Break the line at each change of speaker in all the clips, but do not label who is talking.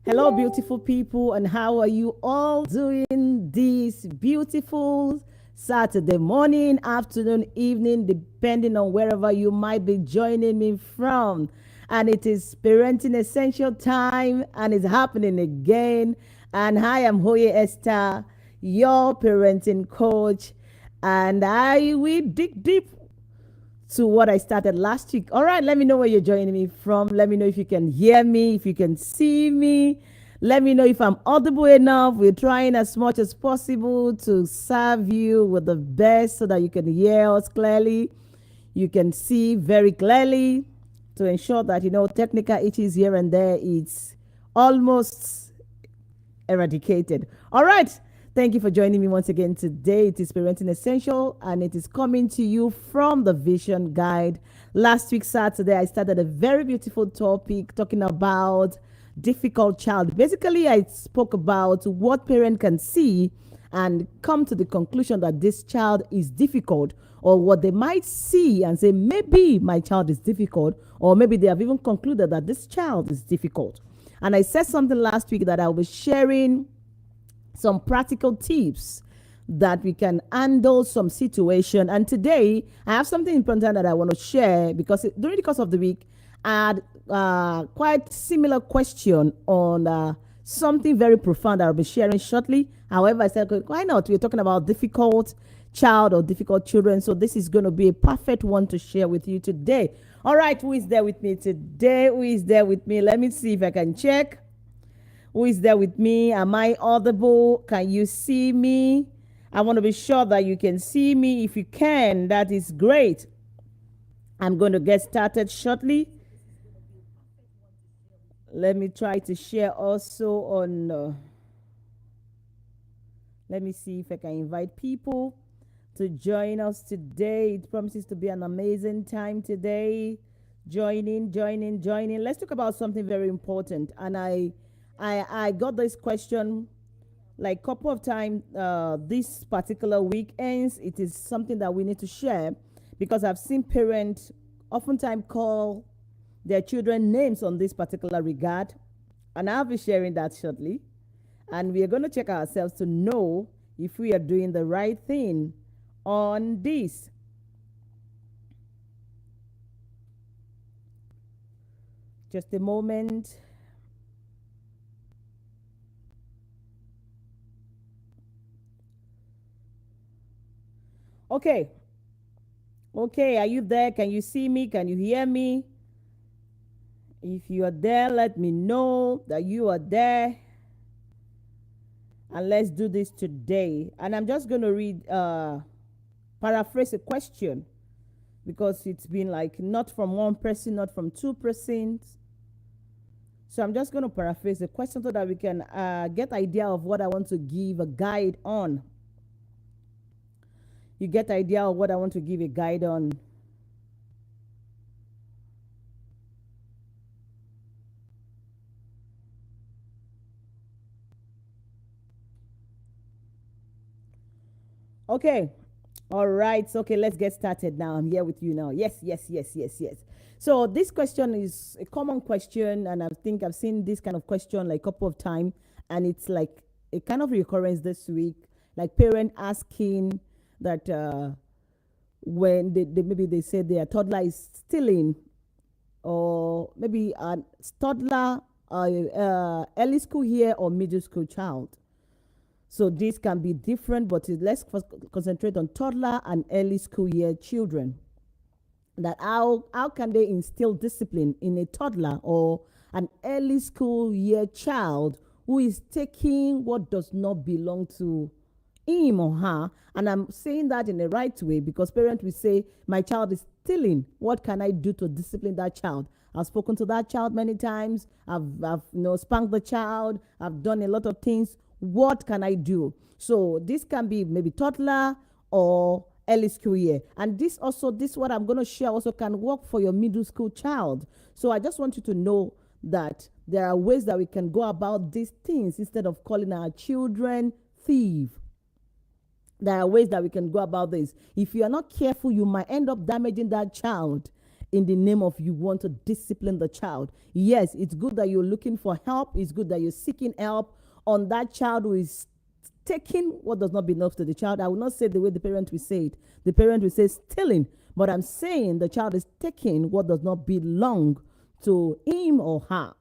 Hello, beautiful people, and how are you all doing this beautiful Saturday morning, afternoon, evening, depending on wherever you might be joining me from? And it is Parenting Essential Time, and it's happening again. And hi, I'm Hoye Esther, your parenting coach, and I will dig deep to what I started last week. All right, let me know where you're joining me from. Let me know if you can hear me, if you can see me. Let me know if I'm audible enough. We're trying as much as possible to serve you with the best so that you can hear us clearly. You can see very clearly to ensure that, technical issues here and there, it's almost eradicated. All right. Thank you for joining me once again today. It is Parenting Essential and it is coming to you from the Vision Guide. Last week, Saturday, I started a very beautiful topic talking about difficult child. Basically, I spoke about what parent can see and come to the conclusion that this child is difficult, or what they might see and say, maybe my child is difficult, or maybe they have even concluded that this child is difficult. And I said something last week that I was sharing some practical tips that we can handle some situation. And today I have something important that I want to share because during the course of the week I had quite similar question on something very profound that I'll be sharing shortly. However, I said, "Okay, why not? We're talking about difficult child or difficult children. So this is going to be a perfect one to share with you today." All right, who is there with me today? Who is there with me? Let me see if I can check. Who is there with me? Am I audible? Can you see me? I want to be sure that you can see me. If you can, that is great. I'm going to get started shortly. Let me try to share also on. Let me see if I can invite people to join us today. It promises to be an amazing time today. Join in. Let's talk about something very important. And I got this question like a couple of times this particular weekends. It is something that we need to share because I've seen parents oftentimes call their children names on this particular regard. And I'll be sharing that shortly. And we are going to check ourselves to know if we are doing the right thing on this. Just a moment. Okay. Okay, are you there? Can you see me? Can you hear me? If you are there, let me know that you are there. And let's do this today. And I'm just going to paraphrase a question because it's been like not from one person, not from two persons. So I'm just going to paraphrase the question so that we can get idea of what I want to give a guide on. You get idea of what I want to give a guide on. Okay. All right. So, okay, let's get started now. I'm here with you now. Yes. So this question is a common question, and I think I've seen this kind of question like a couple of times, and it's like a kind of recurrence this week, like parent asking that when they maybe they say their toddler is stealing, or maybe a toddler, early school year or middle school child. So this can be different, but let's concentrate on toddler and early school year children. That how can they instill discipline in a toddler or an early school year child who is taking what does not belong to him or her? And I'm saying that in the right way because parents will say, my child is stealing. What can I do to discipline that child? I've spoken to that child many times. I've spanked the child. I've done a lot of things. What can I do? So this can be maybe toddler or early school year. And this what I'm going to share also can work for your middle school child. So I just want you to know that there are ways that we can go about these things instead of calling our children thief. There are ways that we can go about this. If you are not careful, you might end up damaging that child in the name of you want to discipline the child. Yes, it's good that you're looking for help. It's good that you're seeking help on that child who is taking what does not belong to the child. I will not say the way the parent will say it. The parent will say stealing, but I'm saying the child is taking what does not belong to him or her.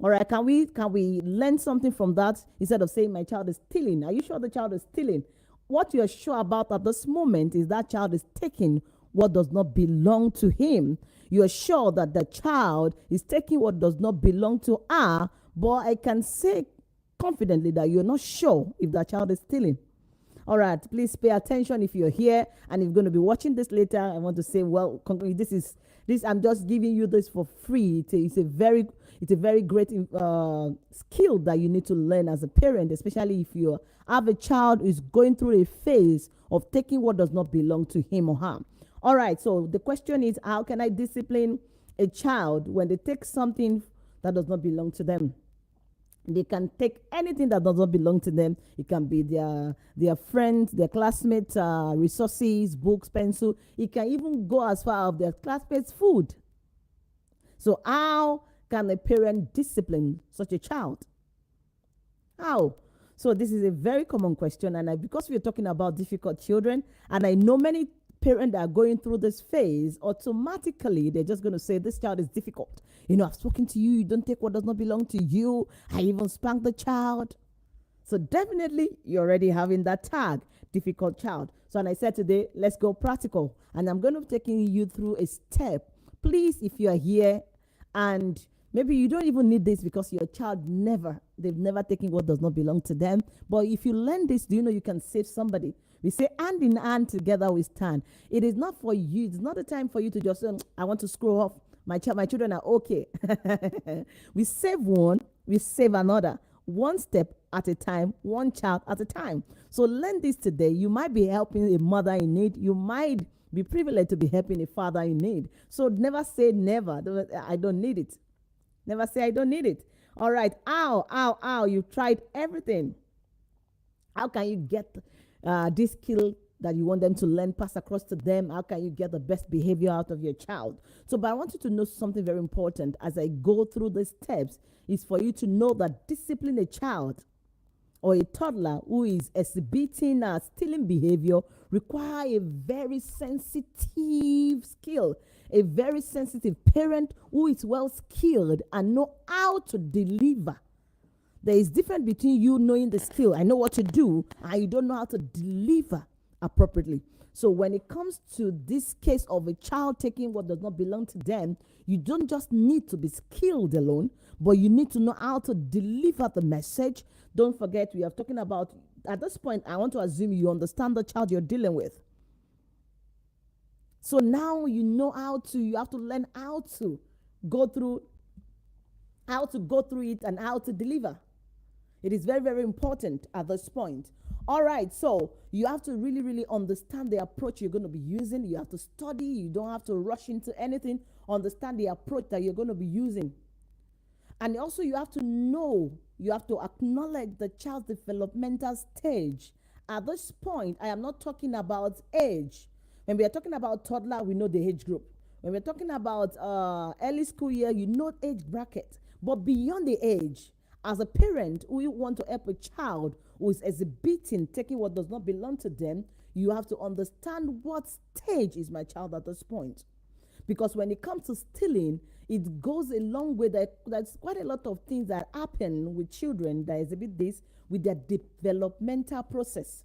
All right, can we learn something from that instead of saying my child is stealing? Are you sure the child is stealing? What you're sure about at this moment is that child is taking what does not belong to him. You're sure that the child is taking what does not belong to her, but I can say confidently that you're not sure if that child is stealing. All right, please pay attention if you're here and if you're going to be watching this later. I want to say, well, this. I'm just giving you this for free. It's a very great skill that you need to learn as a parent, especially if you have a child who is going through a phase of taking what does not belong to him or her. All right, so the question is, how can I discipline a child when they take something that does not belong to them? They can take anything that does not belong to them. It can be their friends, their classmates, resources, books, pencil. It can even go as far as their classmates' food. So how can a parent discipline such a child? How? So this is a very common question, and because we're talking about difficult children, and I know many parents are going through this phase, automatically they're just going to say this child is difficult. I've spoken to you, you don't take what does not belong to you. I even spanked the child. So definitely you're already having that tag, difficult child. So, and I said today, let's go practical, and I'm going to be taking you through a step. Please, if you are here and maybe you don't even need this because your child they've never taken what does not belong to them, but if you learn this, do you know you can save somebody? We say hand in hand together we stand. It is not for you. It's not the time for you to just say, I want to screw off. My children are okay. We save one, we save another. One step at a time, one child at a time. So learn this today. You might be helping a mother in need. You might be privileged to be helping a father in need. So never say never. I don't need it. Never say I don't need it. All right. Ow. You've tried everything. How can you get this skill that you want them to learn pass across to them? How can you get the best behavior out of your child? So, but I want you to know something very important as I go through the steps is for you to know that discipline a child or a toddler who is exhibiting stealing behavior require a very sensitive skill, a very sensitive parent who is well skilled and know how to deliver. There is difference between you knowing the skill, I know what to do, and you don't know how to deliver appropriately. So when it comes to this case of a child taking what does not belong to them, you don't just need to be skilled alone, but you need to know how to deliver the message. Don't forget, we are talking about, at this point, I want to assume you understand the child you're dealing with. So now you have to learn how to go through it and how to deliver. It is very, very important at this point. All right, so you have to really, really understand the approach you're going to be using. You have to study. You don't have to rush into anything. Understand the approach that you're going to be using. And also you have to acknowledge the child's developmental stage. At this point, I am not talking about age. When we are talking about toddler, we know the age group. When we're talking about early school year, you know age bracket. But beyond the age, as a parent, we want to help a child who is exhibiting, taking what does not belong to them. You have to understand what stage is my child at this point. Because when it comes to stealing, it goes a long way. There's quite a lot of things that happen with children that exhibit this with their developmental process.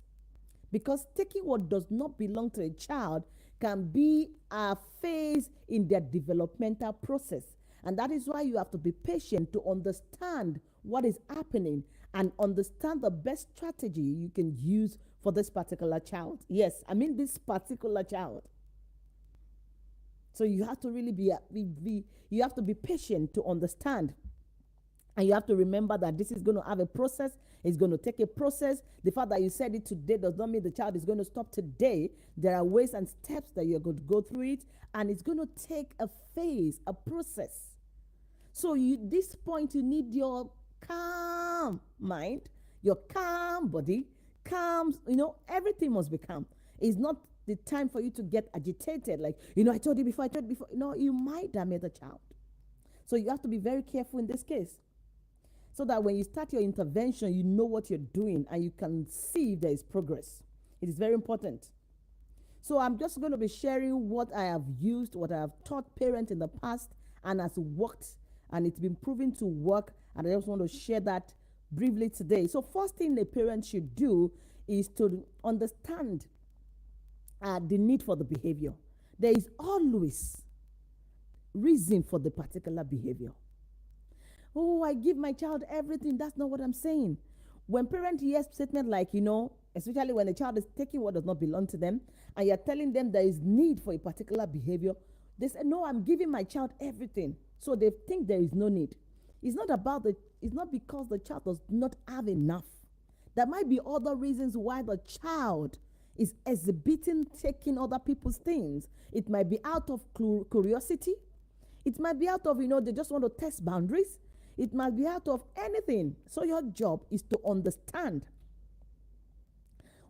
Because taking what does not belong to a child can be a phase in their developmental process. And that is why you have to be patient to understand what is happening and understand the best strategy you can use for this particular child. Yes, I mean this particular child. So you have to really you have to be patient to understand. And you have to remember that this is going to have a process. It's going to take a process. The fact that you said it today does not mean the child is going to stop today. There are ways and steps that you're going to go through it. And it's going to take a phase, a process. So this point, you need your calm mind, your calm body, everything must be calm. It's not the time for you to get agitated. Like, I told you before, I told you before. No, you might damage the child. So you have to be very careful in this case, so that when you start your intervention, you know what you're doing and you can see if there is progress. It is very important. So I'm just going to be sharing what I have used, what I have taught parents in the past and has worked, and it's been proven to work. And I just want to share that briefly today. So first thing a parent should do is to understand the need for the behavior. There is always reason for the particular behavior. Oh, I give my child everything. That's not what I'm saying. When parents hear statement like, especially when a child is taking what does not belong to them, and you're telling them there is need for a particular behavior, they say, no, I'm giving my child everything. So they think there is no need. It's not because the child does not have enough. There might be other reasons why the child is exhibiting, taking other people's things. It might be out of curiosity. It might be out of, they just want to test boundaries. It might be out of anything. So your job is to understand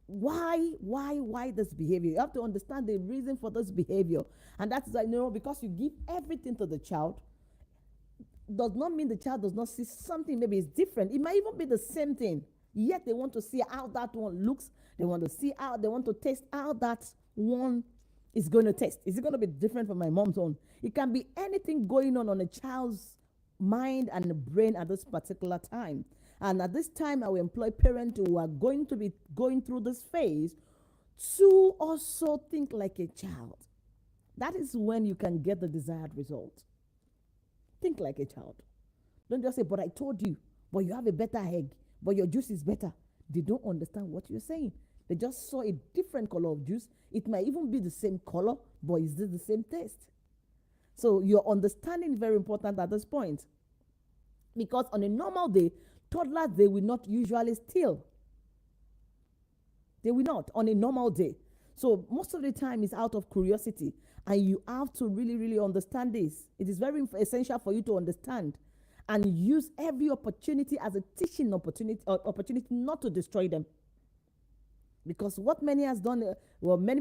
why this behavior. You have to understand the reason for this behavior. And that's because you give everything to the child does not mean the child does not see something. Maybe it's different. It might even be the same thing. Yet they want to see how that one looks. They want to taste how that one is going to taste. Is it going to be different from my mom's own? It can be anything going on a child's mind and brain at this particular time. And at this time, I will employ parents who are going to be going through this phase to also think like a child. That is when you can get the desired result. Think like a child. Don't just say, but I told you, but you have a better egg, but your juice is better. They don't understand what you're saying. They just saw a different color of juice. It might even be the same color, but is it the same taste? So your understanding is very important at this point. Because on a normal day, toddlers, they will not usually steal. They will not on a normal day. So most of the time it's out of curiosity. And you have to really, really understand this. It is very essential for you to understand and use every opportunity as a teaching opportunity not to destroy them. Because what many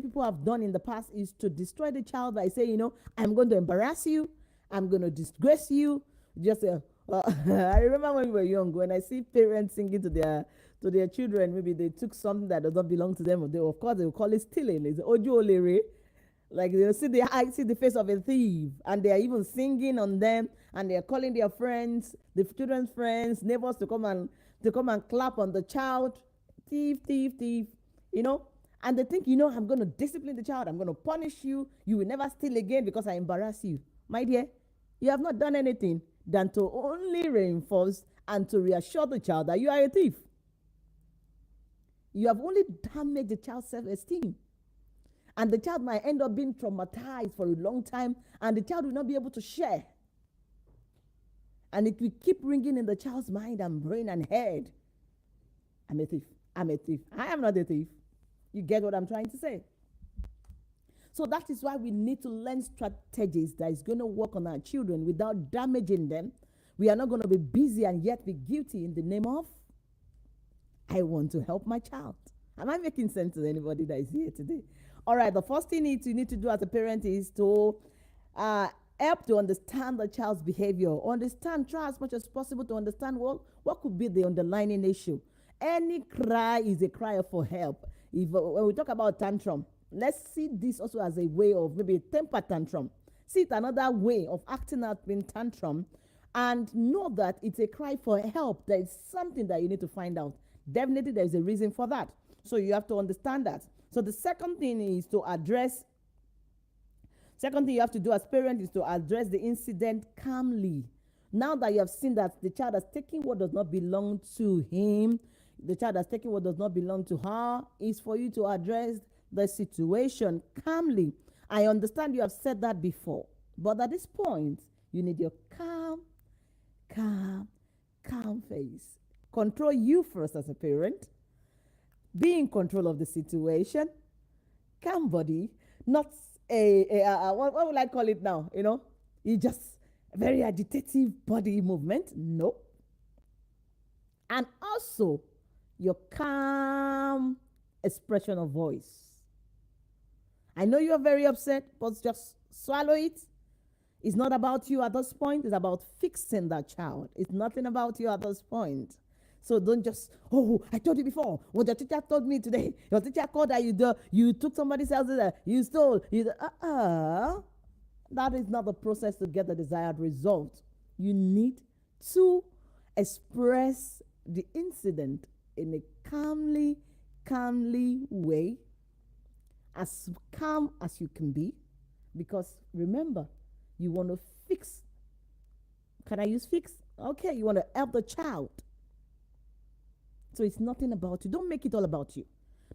people have done in the past is to destroy the child by saying, I'm going to embarrass you, I'm going to disgrace you. Just I remember when we were young, when I see parents singing to their children, maybe they took something that does not belong to them. Of course, they will call it stealing. It's ojo olere. Like they see the face of a thief, and they are even singing on them, and they are calling their friends, the children's friends, neighbors to come and clap on the child. Thief, thief, thief. And they think, I'm going to discipline the child. I'm going to punish you. You will never steal again because I embarrass you. My dear, you have not done anything than to only reinforce and to reassure the child that you are a thief. You have only damaged the child's self-esteem. And the child might end up being traumatized for a long time, and the child will not be able to share. And it will keep ringing in the child's mind and brain and head. I'm a thief. I'm a thief. I am not a thief. You get what I'm trying to say? So that is why we need to learn strategies that is going to work on our children without damaging them. We are not going to be busy and yet be guilty in the name of, I want to help my child. Am I making sense to anybody that is here today? All right, the first thing you need to do as a parent is to help to understand the child's behavior. Try as much as possible to understand what could be the underlying issue. Any cry is a cry for help. When we talk about tantrum, let's see this also as a way of maybe a temper tantrum. See it another way of acting out in tantrum, and know that it's a cry for help. There is something that you need to find out. Definitely there is a reason for that. So you have to understand that. So the second thing you have to do as parent is to address the incident calmly. Now that you have seen that the child has taken what does not belong to him, the child has taken what does not belong to her, is for you to address the situation calmly. I understand you have said that before, but at this point, you need your calm face. Control you first as a parent. Be in control of the situation. Calm body, not what will I call it now? You just very agitative body movement. No. And also your calm expression of voice. I know you're very upset, but just swallow it. It's not about you at this point. It's about fixing that child. It's nothing about you at this point. So don't just, oh, I told you before. What your teacher told me today. Your teacher called that you took somebody else's, you stole. That is not the process to get the desired result. You need to express the incident in a calmly way, as calm as you can be, because remember, you want to fix. Can I use fix? Okay, you want to help the child. So it's nothing about you. Don't make it all about you.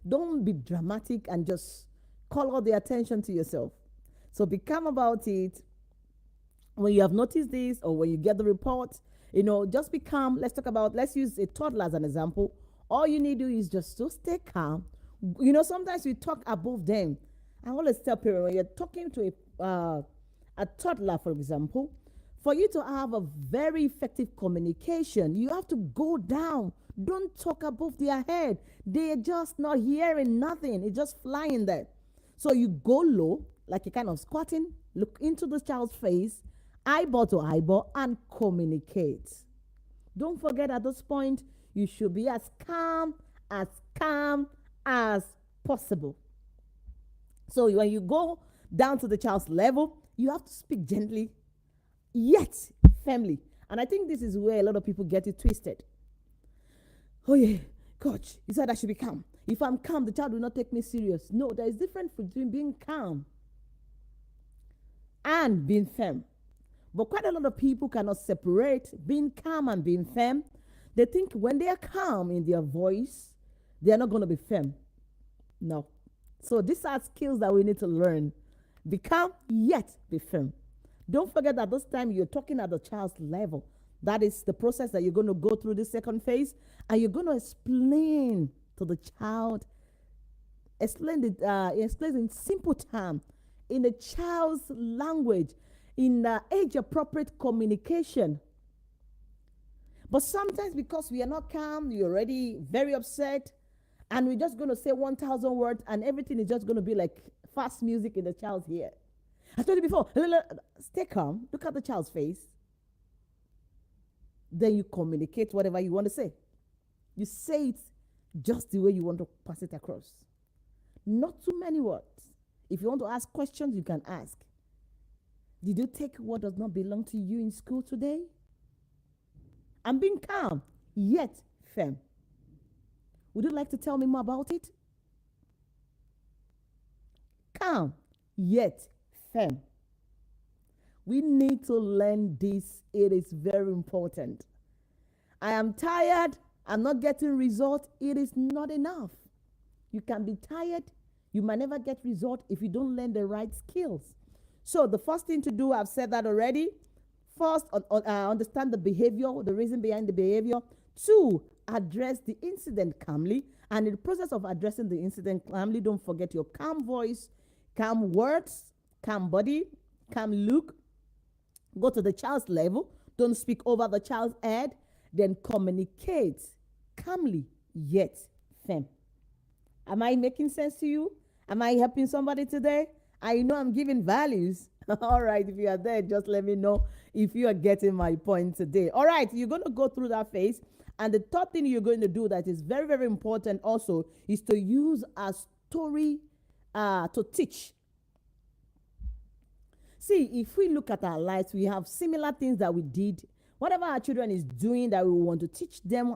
Don't be dramatic and just call all the attention to yourself. So be calm about it. When you have noticed this or when you get the report, just be calm. Let's use a toddler as an example. All you need to do is just to stay calm. Sometimes we talk above them. I always tell parents, when you're talking to a toddler, for example, for you to have a very effective communication, you have to go down. Don't talk above their head. They're just not hearing nothing. It's just flying there. So you go low, like you're kind of squatting, look into the child's face, eyeball to eyeball, and communicate. Don't forget, at this point, you should be as calm as possible. So when you go down to the child's level, you have to speak gently, yet firmly. And I think this is where a lot of people get it twisted. Oh yeah, coach, you said I should be calm. If I'm calm, the child will not take me serious. No, there is difference between being calm and being firm. But quite a lot of people cannot separate being calm and being firm. They think when they are calm in their voice, they are not going to be firm. No. So these are skills that we need to learn. Be calm, yet be firm. Don't forget that this time you're talking at the child's level. That is the process that you're going to go through this second phase, and you're going to explain to the child, explain in simple terms, in the child's language, in age-appropriate communication. But sometimes because we are not calm, you're already very upset, and we're just going to say 1,000 words, and everything is just going to be like fast music in the child's ear. I told you before, stay calm, look at the child's face. Then you communicate whatever you want to say. You say it just the way you want to pass it across. Not too many words. If you want to ask questions, you can ask. Did you take what does not belong to you in school today? I'm being calm, yet firm. Would you like to tell me more about it? Calm, yet firm. We need to learn this. It is very important. I am tired. I'm not getting results. It is not enough. You can be tired. You might never get results if you don't learn the right skills. So the first thing to do, I've said that already. First, understand the behavior, the reason behind the behavior. 2, address the incident calmly. And in the process of addressing the incident calmly, don't forget your calm voice, calm words, calm body, calm look. Go to the child's level. Don't speak over the child's head. Then communicate calmly, yet firm. Am I making sense to you? Am I helping somebody today? I know I'm giving values. All right, if you are there, just let me know if you are getting my point today. All right, you're going to go through that phase. And the third thing you're going to do that is very, very important also is to use a story to teach. See, if we look at our lives, we have similar things that we did. Whatever our children is doing that we want to teach them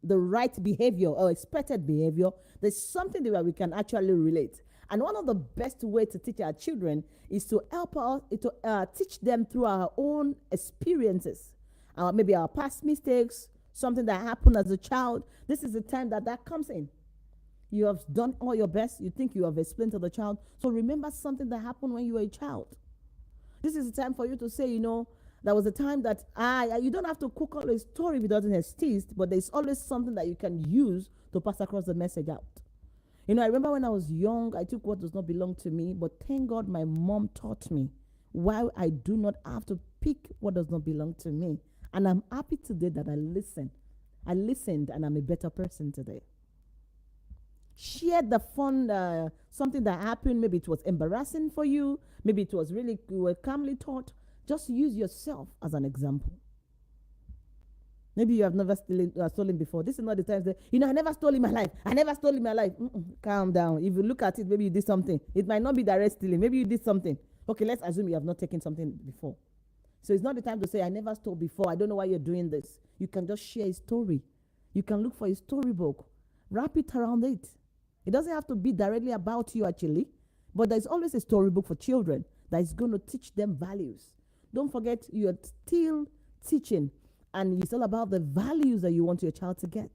the right behavior or expected behavior, there's something that we can actually relate. And one of the best ways to teach our children is to help us to teach them through our own experiences, maybe our past mistakes, something that happened as a child. This is the time that comes in. You have done all your best. You think you have explained to the child. So remember something that happened when you were a child. This is the time for you to say, there was a time that you don't have to cook all a story if it doesn't exist, but there's always something that you can use to pass across the message out. I remember when I was young, I took what does not belong to me, but thank God my mom taught me why I do not have to pick what does not belong to me. And I'm happy today that I listened. I listened and I'm a better person today. Share the fun something that happened. Maybe it was embarrassing for you. Maybe it was really, you were calmly taught. Just use yourself as an example. Maybe you have never stolen before. This is not the time that, I never stole in my life. I never stole in my life. Calm down. If you look at it, maybe you did something. It might not be direct stealing. Maybe you did something. Okay, let's assume you have not taken something before. So it's not the time to say, I never stole before. I don't know why you're doing this. You can just share a story. You can look for a storybook. Wrap it around it. It doesn't have to be directly about you, actually. But there's always a storybook for children that is going to teach them values. Don't forget, you're still teaching. And it's all about the values that you want your child to get.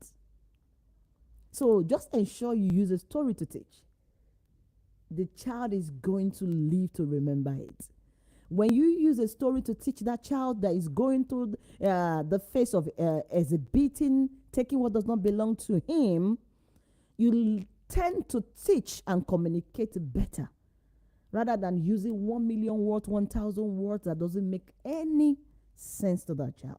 So just ensure you use a story to teach. The child is going to live to remember it. When you use a story to teach that child that is going through the phase of exhibiting, taking what does not belong to him, you tend to teach and communicate better rather than using 1 million words, 1,000 words that doesn't make any sense to that child.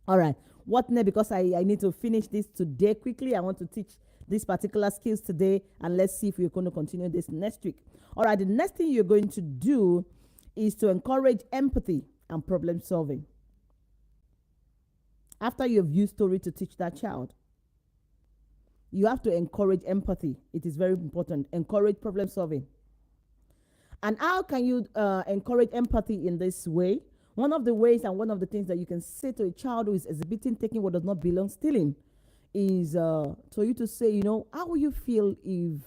All right. What next? Because I need to finish this today quickly. I want to teach these particular skills today, and let's see if we're going to continue this next week. All right. The next thing you're going to do is to encourage empathy and problem solving. After you've used story to teach that child, you have to encourage empathy. It is very important. Encourage problem solving. And how can you encourage empathy in this way? One of the ways and one of the things that you can say to a child who is exhibiting, taking what does not belong, stealing, is for you to say, how will you feel if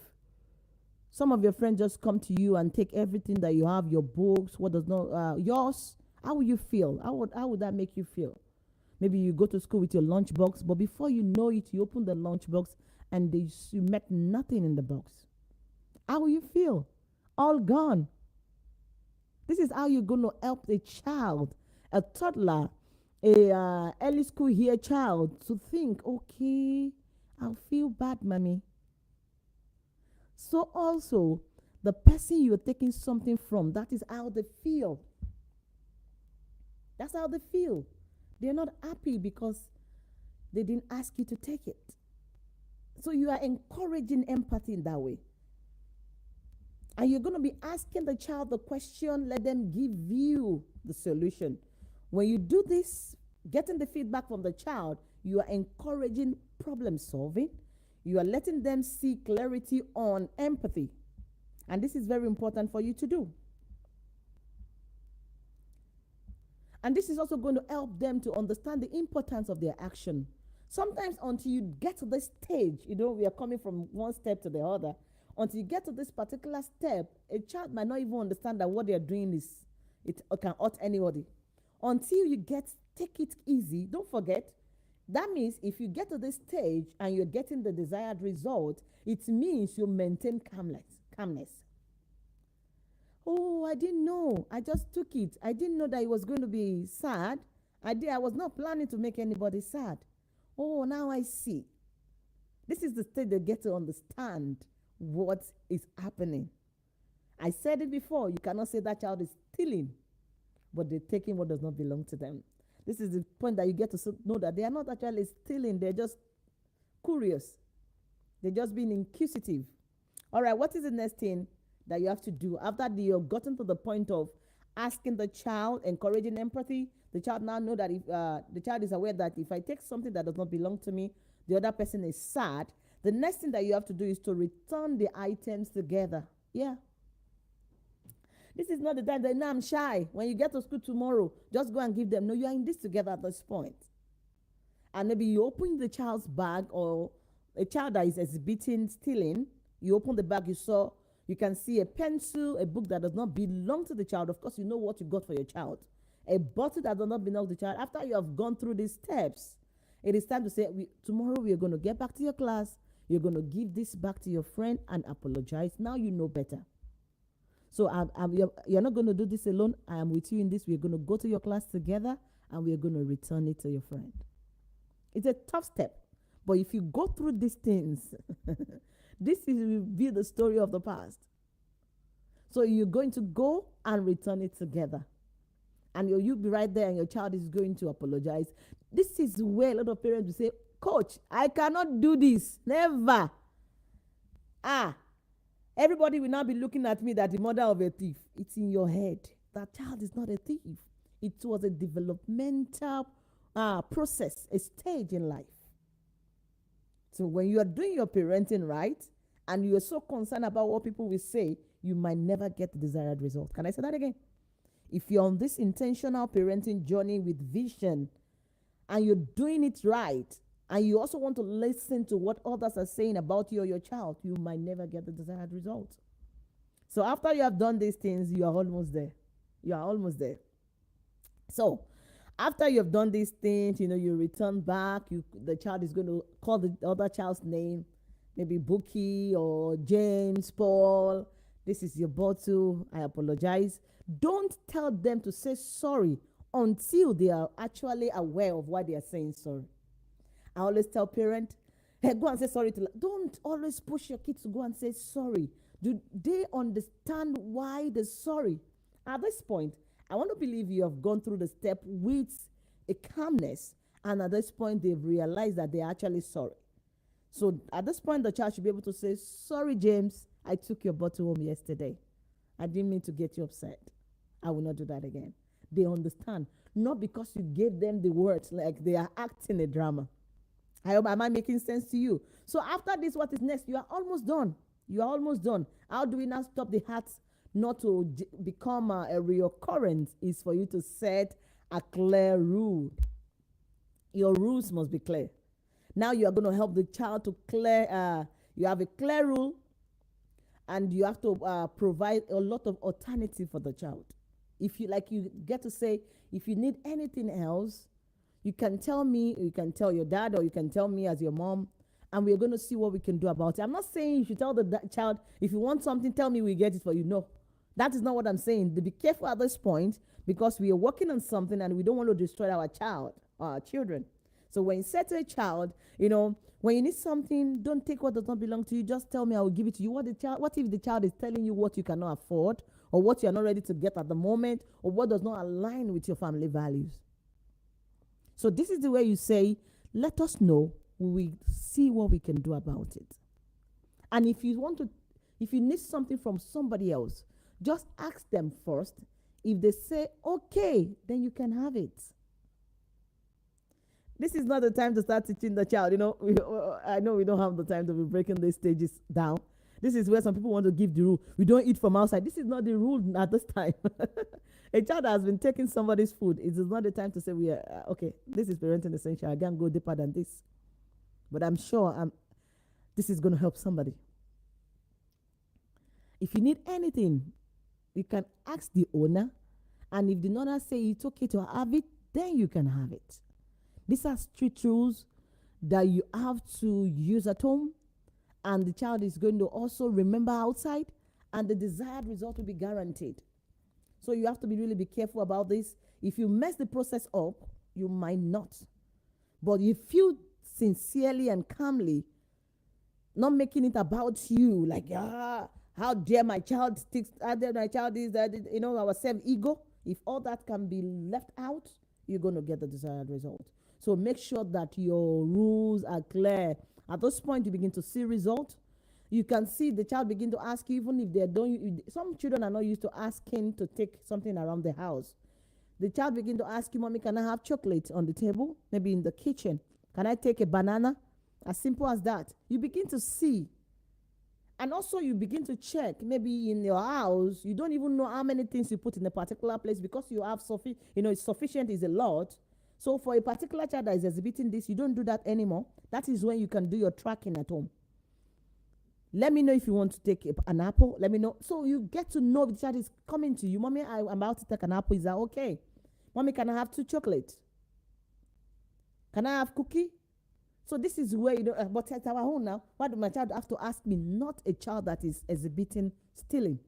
some of your friends just come to you and take everything that you have, your books, what does not yours? How will you feel? How would that make you feel? Maybe you go to school with your lunchbox, but before you know it, you open the lunchbox and you met nothing in the box. How will you feel? All gone. This is how you're going to help a child, a toddler, a early school year child to think, okay, I'll feel bad, mommy. So also, the person you're taking something from, that is how they feel. That's how they feel. They're not happy because they didn't ask you to take it. So you are encouraging empathy in that way. And you're going to be asking the child the question, let them give you the solution. When you do this, getting the feedback from the child, you are encouraging problem solving. You are letting them see clarity on empathy. And this is very important for you to do. And this is also going to help them to understand the importance of their action. Sometimes until you get to this stage, we are coming from one step to the other. Until you get to this particular step, a child might not even understand that what they are doing it can hurt anybody. Until you take it easy, don't forget, that means if you get to this stage and you're getting the desired result, it means you maintain calmness. Oh, I didn't know. I just took it. I didn't know that it was going to be sad. I was not planning to make anybody sad. Oh, now I see. This is the stage they get to understand what is happening. I said it before, you cannot say that child is stealing, but they're taking what does not belong to them. This is the point that you get to know that they are not actually stealing, they're just curious. They're just being inquisitive. All right, what is the next thing that you have to do? After you've gotten to the point of asking the child, encouraging empathy, the child now know that if the child is aware that if I take something that does not belong to me, the other person is sad. The next thing that you have to do is to return the items together. Yeah. This is not the time that, I'm shy. When you get to school tomorrow, just go and give them. No, you are in this together at this point. And maybe you open the child's bag, or a child that is exhibiting stealing, you open the bag, you can see a pencil, a book that does not belong to the child. Of course, you know what you got for your child. A bottle that does not belong to the child. After you have gone through these steps, it is time to say, tomorrow we are going to get back to your class. You're going to give this back to your friend and apologize. Now you know better. So you're not going to do this alone. I am with you in this. We're going to go to your class together and we're going to return it to your friend. It's a tough step. But if you go through these things, this will be the story of the past. So you're going to go and return it together. And you'll be right there and your child is going to apologize. This is where a lot of parents will say, Coach, I cannot do this. Never. Everybody will now be looking at me that the mother of a thief. It's in your head. That child is not a thief. It was a developmental process, a stage in life. So when you are doing your parenting right and you are so concerned about what people will say, you might never get the desired result. Can I say that again? If you're on this intentional parenting journey with vision and you're doing it right, and you also want to listen to what others are saying about you or your child, you might never get the desired result. So after you have done these things, you are almost there. You are almost there. So after you have done these things, you return back. The child is going to call the other child's name, maybe Bookie or James, Paul. This is your bottle. I apologize. Don't tell them to say sorry until they are actually aware of why they are saying sorry. I always tell parents, hey, go and say sorry to. Don't always push your kids to go and say sorry. Do they understand why they're sorry? At this point, I want to believe you have gone through the step with a calmness, and at this point, they've realized that they're actually sorry. So at this point, the child should be able to say, sorry, James, I took your bottle home yesterday. I didn't mean to get you upset. I will not do that again. They understand. Not because you gave them the words like they are acting a drama. I hope, am I making sense to you? So after this, what is next? You are almost done. You are almost done. How do we now stop the hearts not to become a reoccurrence? Is for you to set a clear rule. Your rules must be clear. Now you are going to help the child to clear. You have a clear rule, and you have to provide a lot of alternative for the child. If you you get to say, if you need anything else, you can tell me, you can tell your dad, or you can tell me as your mom, and we're going to see what we can do about it. I'm not saying you should tell the child, if you want something, tell me, we get it for you. No, that is not what I'm saying. Be careful at this point, because we are working on something and we don't want to destroy our children. So when you say to a child, when you need something, don't take what does not belong to you. Just tell me, I will give it to you. What if the child is telling you what you cannot afford, or what you are not ready to get at the moment, or what does not align with your family values? So this is the way you say, let us know. We will see what we can do about it. And if you need something from somebody else, just ask them first. If they say, okay, then you can have it. This is not the time to start teaching the child. I know we don't have the time to be breaking these stages down. This is where some people want to give the rule. We don't eat from outside. This is not the rule at this time. A child has been taking somebody's food. It is not the time to say, we are okay, this is parenting essential. I can't go deeper than this. But I'm sure this is going to help somebody. If you need anything, you can ask the owner. And if the owner say it's okay to have it, then you can have it. These are strict rules that you have to use at home. And the child is going to also remember outside. And the desired result will be guaranteed. So you have to be careful about this. If you mess the process up, you might not. But if you sincerely and calmly, not making it about you, like, how dare my child sticks, how dare my child is that, our self-ego. If all that can be left out, you're going to get the desired result. So make sure that your rules are clear. At this point, you begin to see result. You can see the child begin to ask you, even if they don't. Some children are not used to asking to take something around the house. The child begin to ask you, Mommy, can I have chocolate on the table? Maybe in the kitchen. Can I take a banana? As simple as that. You begin to see. And also you begin to check. Maybe in your house, you don't even know how many things you put in a particular place, because you have sufficient is a lot. So for a particular child that is exhibiting this, you don't do that anymore. That is when you can do your tracking at home. Let me know if you want to take an apple. Let me know. So you get to know if the child is coming to you. Mommy, I'm about to take an apple. Is that okay? Mommy, can I have 2 chocolates? Can I have cookie? So this is where, but at our home now, why do my child have to ask me? Not a child that is exhibiting stealing.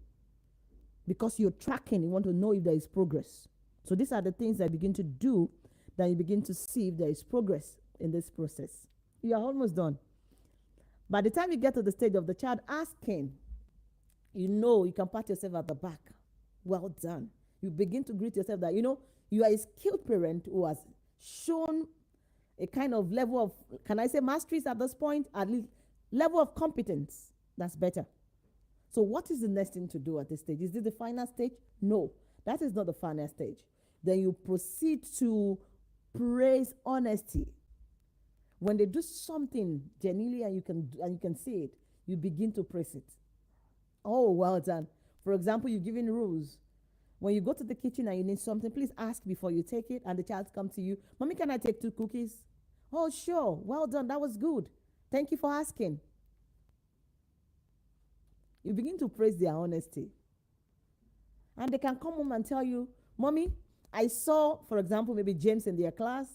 Because you're tracking, you want to know if there is progress. So these are the things I begin to do, that you begin to see if there is progress in this process. You are almost done. By the time you get to the stage of the child asking, you can pat yourself at the back. Well done. You begin to greet yourself that, you are a skilled parent who has shown a kind of level of, can I say masteries at this point? At least level of competence. That's better. So, what is the next thing to do at this stage? Is this the final stage? No, that is not the final stage. Then you proceed to praise honesty. When they do something genuinely and you can see it, you begin to praise it. Oh, well done. For example, you're giving rules. When you go to the kitchen and you need something, please ask before you take it, and the child comes to you, Mommy, can I take 2 cookies? Oh, sure. Well done. That was good. Thank you for asking. You begin to praise their honesty. And they can come home and tell you, Mommy, I saw, for example, maybe James in their class.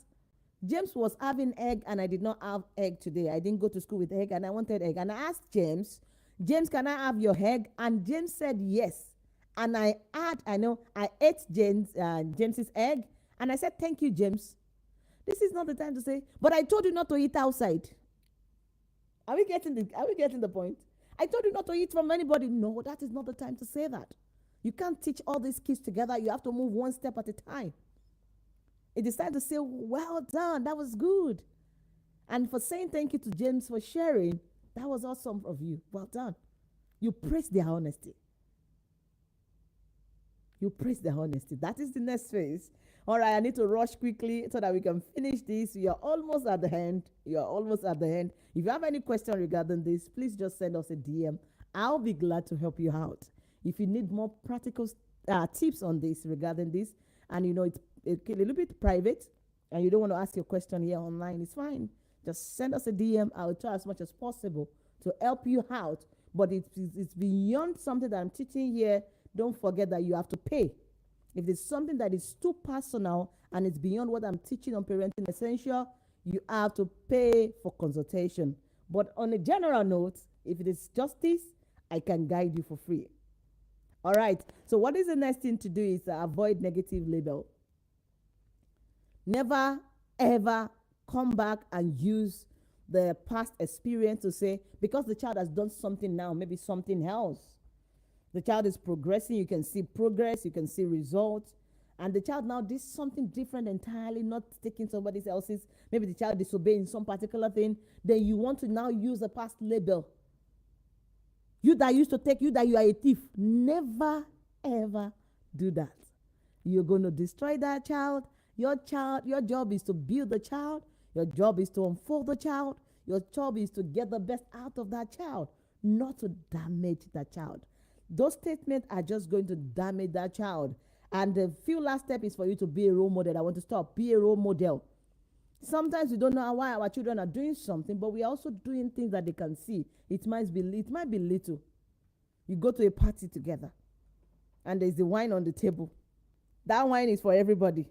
James was having egg and I did not have egg today. I didn't go to school with egg and I wanted egg. And I asked James, James, can I have your egg? And James said yes. And I ate James's egg. And I said, thank you, James. This is not the time to say, but I told you not to eat outside. Are we getting the point? I told you not to eat from anybody. No, that is not the time to say that. You can't teach all these kids together. You have to move one step at a time. It is time to say, well done, that was good. And for saying thank you to James for sharing, that was awesome of you. Well done. You praise their honesty. You praise their honesty. That is the next phase. All right, I need to rush quickly so that we can finish this. We are almost at the end. You are almost at the end. If you have any question regarding this, please just send us a DM. I'll be glad to help you out. If you need more practical tips on this regarding this, and it's a little bit private, and you don't want to ask your question here online, it's fine. Just send us a DM. I'll try as much as possible to help you out. But it's beyond something that I'm teaching here. Don't forget that you have to pay. If it's something that is too personal and it's beyond what I'm teaching on Parenting Essential, you have to pay for consultation. But on a general note, if it is justice, I can guide you for free. All right. So what is the next thing to do is avoid negative label. Never, ever come back and use the past experience to say, because the child has done something now, maybe something else. The child is progressing. You can see progress. You can see results. And the child now did something different entirely, not taking somebody else's. Maybe the child disobeying some particular thing. Then you want to now use a past label. You that used to take, you that you are a thief. Never, ever do that. You're going to destroy that child. Your job is to build the child. Your job is to unfold the child. Your job is to get the best out of that child, not to damage that child. Those statements are just going to damage that child. And the few last step is for you to be a role model. I want to stop. Be a role model. Sometimes we don't know why our children are doing something, but we are also doing things that they can see. It might be little. You go to a party together, and there's the wine on the table. That wine is for everybody.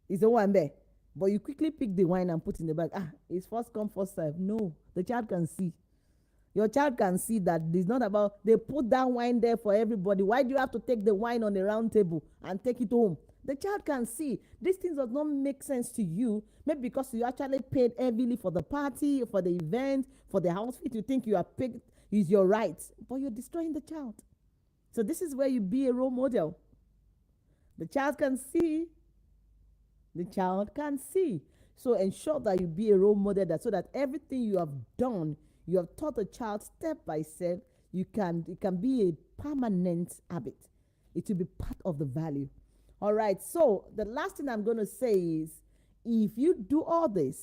It's the one there. But you quickly pick the wine and put in the bag. It's first come, first serve. No, the child can see. Your child can see that it's not about, they put that wine there for everybody. Why do you have to take the wine on the round table and take it home? The child can see. These things does not make sense to you. Maybe because you actually paid heavily for the party, for the event, for the outfit. You think you are paid is your right. But you're destroying the child. So this is where you be a role model. The child can see. The child can see. So ensure that you be a role model so that everything you have done, you have taught the child step by step. It can be a permanent habit. It will be part of the value. All right. So the last thing I'm going to say is, if you do all this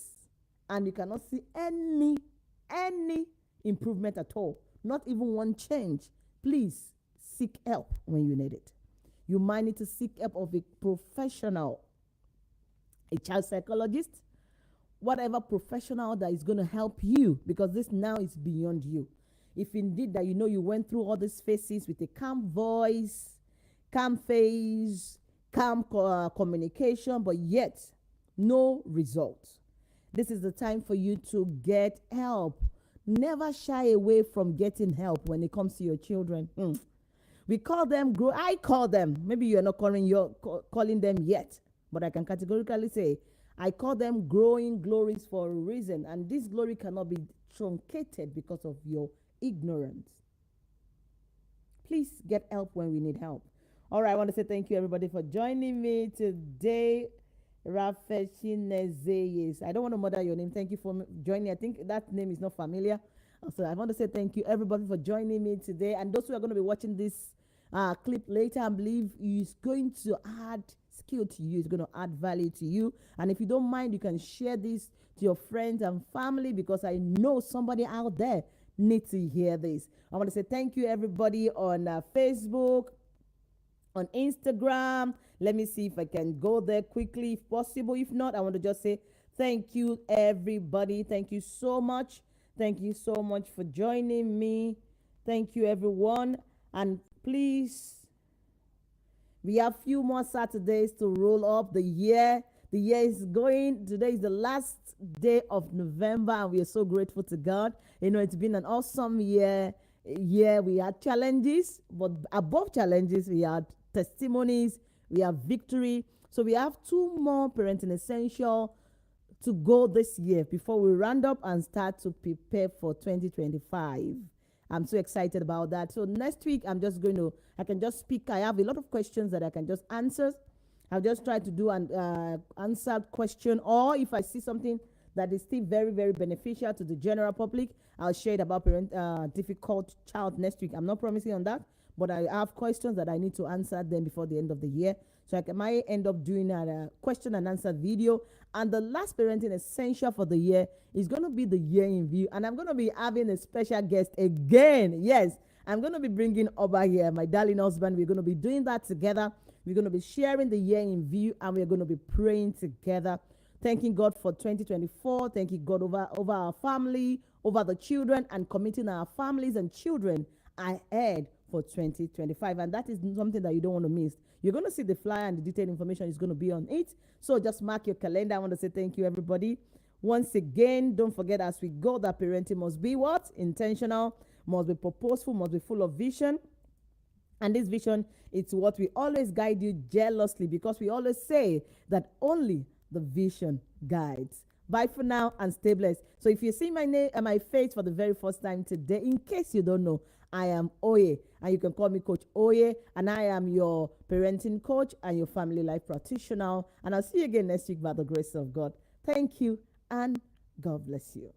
and you cannot see any improvement at all, not even one change, please seek help when you need it. You might need to seek help of a professional, a child psychologist, whatever professional that is going to help you, because this now is beyond you. If indeed that you went through all these phases with a calm voice, calm face, calm communication, but yet no results, this is the time for you to get help. Never shy away from getting help when it comes to your children. We call them I call them. Maybe you're not calling them yet, but I can categorically say I call them growing glories for a reason, and this glory cannot be truncated because of your ignorance. Please get help when we need help. All right, I want to say thank you, everybody, for joining me today. Rafeshinezeyes. I don't want to murder your name. Thank you for joining. I think that name is not familiar. So I want to say thank you, everybody, for joining me today. And those who are going to be watching this clip later, I believe is going to add skill to you. It's going to add value to you. And if you don't mind, you can share this to your friends and family, because I know somebody out there needs to hear this. I want to say thank you, everybody, on Facebook, on Instagram. Let me see if I can go there quickly if possible. If not, I want to just say thank you, everybody. Thank you so much. Thank you so much for joining me. Thank you, everyone. And please, we have few more Saturdays to roll up the year. The year is going. Today is the last day of November, and we are so grateful to God. You know, it's been an awesome year. Yeah, we had challenges, but above challenges, we had testimonies, we have victory. So we have two more parenting essential to go this year before we round up and start to prepare for 2025. I'm so excited about that. So next week, I can just speak. I have a lot of questions that I can just answer. I'll just try to do an answered question, or if I see something that is still very, very beneficial to the general public, I'll share it about difficult child next week. I'm not promising on that, but I have questions that I need to answer them before the end of the year. So might end up doing a question and answer video. And the last parenting essential for the year is going to be the year in view. And I'm going to be having a special guest again. Yes, I'm going to be bringing Oba here, my darling husband. We're going to be doing that together. We're going to be sharing the year in view, and we're going to be praying together, thanking God for 2024, thanking God over our family, over the children, and committing our families and children ahead for 2025. And that is something that you don't want to miss. You're going to see the flyer, and the detailed information is going to be on it. So just mark your calendar. I want to say thank you, everybody. Once again, don't forget, as we go, that parenting must be what? Intentional, must be purposeful, must be full of vision. And this vision, it's what we always guide you jealously, because we always say that only the vision guides. Bye for now, and stay blessed. So if you see my name and my face for the very first time today, in case you don't know, I am Oye, and you can call me Coach Oye, and I am your parenting coach and your family life practitioner. And I'll see you again next week by the grace of God. Thank you, and God bless you.